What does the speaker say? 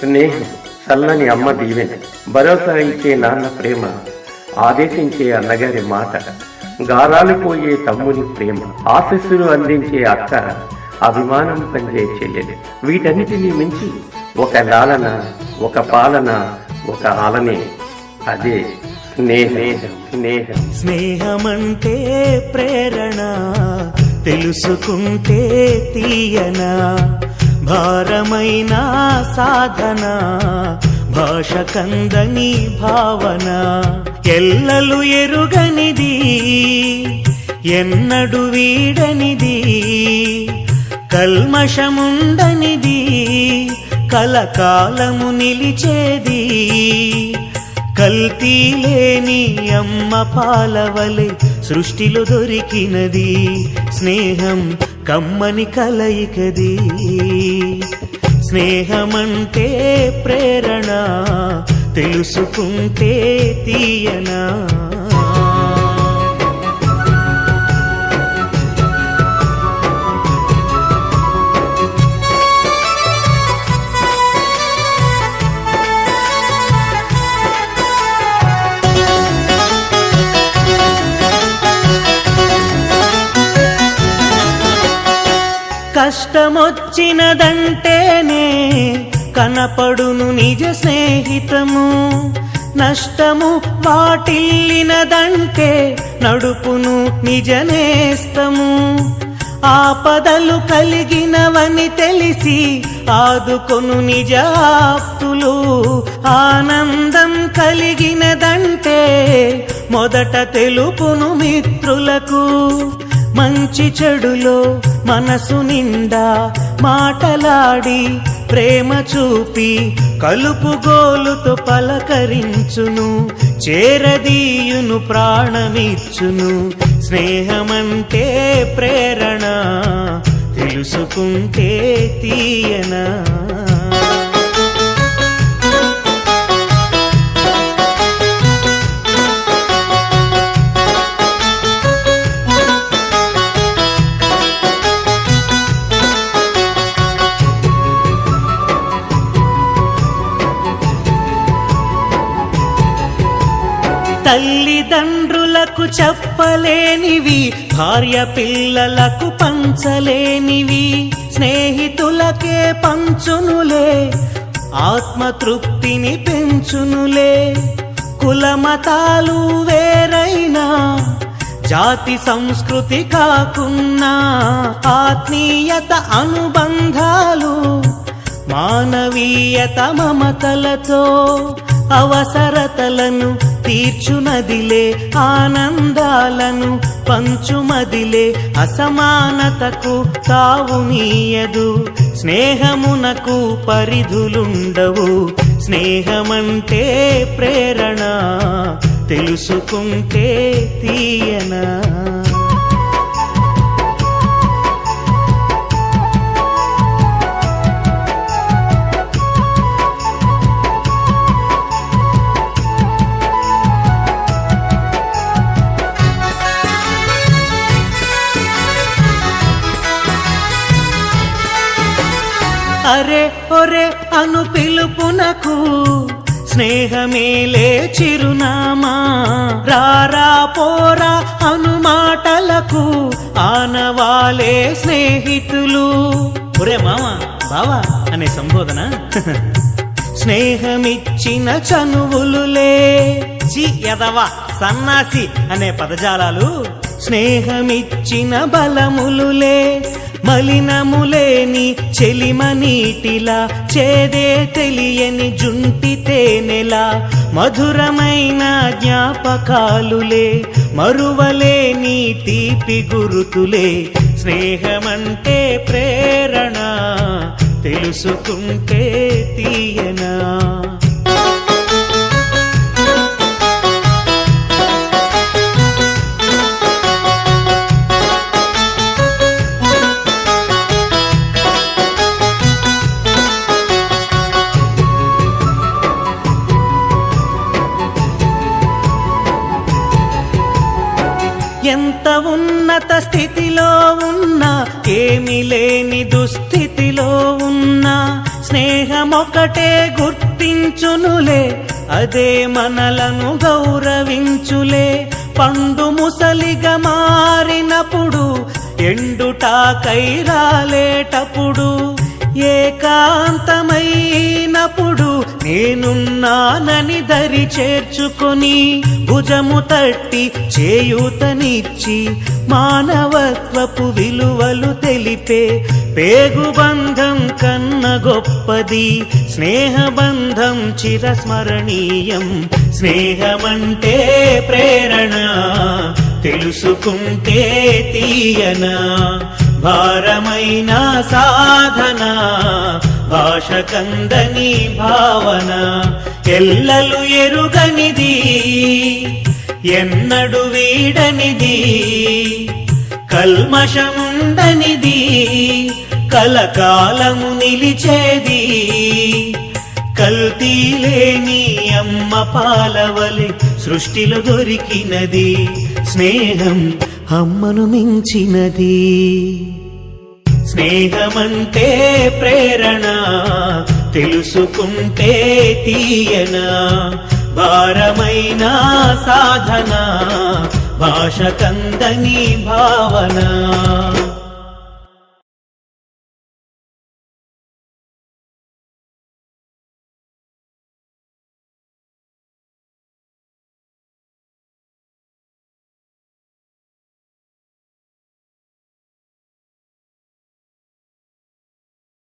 స్నేహం చల్లని అమ్మ దీవెన, భరోసా ఇచ్చే నాన్న ప్రేమ, ఆదేశించే అన్నగారి మాట, గారాలు పోయే తమ్ముని ప్రేమ, ఆశీస్సులు అందించే అక్క, అభిమానం పంచే చెల్లెలు, వీటన్నిటినీ మించి ఒక లాలన, ఒక పాలన, ఒక ఆలనే, అదే స్నేహమంటే ప్రేరణ, తెలుసుకుంటే తీయన, భారమైన సాధన, భాష కందని భావన, ఎల్లలు ఎరుగనిది, ఎన్నడు వీడనిది, కల్మషముండనిది, కలకాలము నిలిచేది, కల్తీ లేని అమ్మ పాలవలే సృష్టిలో దొరికినది, స్నేహం కమ్మని కలయికది. స్నేహమంటే ప్రేరణ, తెలుసుకుంటే తీయనా. కష్టమొచ్చినదంటేనే కనపడును నిజ స్నేహితము, నష్టము వాటిల్లినదంటే నడుపును నిజ నేస్తము, ఆపదలు కలిగినవని తెలిసి ఆదుకొను నిజ ఆప్తులు, ఆనందం కలిగినదంటే మొదట తెలుపును మిత్రులకు, మంచి చెడులో మనసు నిండా మాటలాడి ప్రేమ చూపి కలుపుగోలుతో పలకరించును, చేరదీయును ప్రాణమిచ్చును. స్నేహమంటే ప్రేరణ, తెలుసుకుంటే తీయనా. తల్లిదండ్రులకు చెప్పలేనివి, భార్య పిల్లలకు పంచలేనివి, స్నేహితులకే పంచునులే, ఆత్మతృప్తిని పెంచునులే. కులమతాలు వేరైనా, జాతి సంస్కృతి కాకున్నా, ఆత్మీయత అనుబంధాలు, మానవీయత మమతలతో అవసరతలను తీర్చునదిలే, ఆనందాలను పంచుమదిలే, అసమానతకు తావునీయదు, స్నేహమునకు పరిధులుండవు. స్నేహమంటే ప్రేరణ, తెలుసుకుంటే తీయనా. అరే ఒరే అను పిలుపునకు స్నేహమేలే చిరునామా, రారా పోరా అను మాటలకు ఆనవాలే స్నేహితులు. ఒరే మామ బావా అనే సంబోధన, స్నేహమిచ్చిన చనువులులే, చి ఎదవా సన్నాసి అనే పదజాలాలు, స్నేహమిచ్చిన బలములులే, మలినములేని చెలిమనీటిలా, చేదే తెలియని జుంటి తేనెలా, మధురమైన జ్ఞాపకాలులే, మరువలేని తీపి గురుతులే. స్నేహమంటే ప్రేరణ, తెలుసుకుంటే తీయనా. ఎంత ఉన్నత స్థితిలో ఉన్నా, ఏమి లేని దుస్థితిలో ఉన్నా, స్నేహ స్నేహమొకటే గుర్తించునులే, అదే మనలను గౌరవించులే. పండు ముసలిగా మారినప్పుడు, ఎండుటాకై రాలేటప్పుడు, ఏకాంతమైనప్పుడు నేనున్నానని దరి చేర్చుకొని, భుజము తట్టి చేయూతనిచ్చి మానవత్వపు విలువలు తెలిపే పేగుబంధం కన్న గొప్పది స్నేహబంధం, చిరస్మరణీయం. స్నేహమంటే ప్రేరణ, తెలుసుకుంటే తీయనా. భారమైన సాధన, భాష కందని భావన. ఎల్లలు ఎరుగనిది, ఎన్నడు వీడనిది, కల్మషముండనిది, కలకాలము నిలిచేది. కల్తీ లేని అమ్మ పాలవలె సృష్టిలో దొరికినది. స్నేహం అమ్మను మించినది. స్నేహమంటే ప్రేరణ, తెలుసుకుంటే తీయనా. భారమైన సాధన, భాష కందని భావన.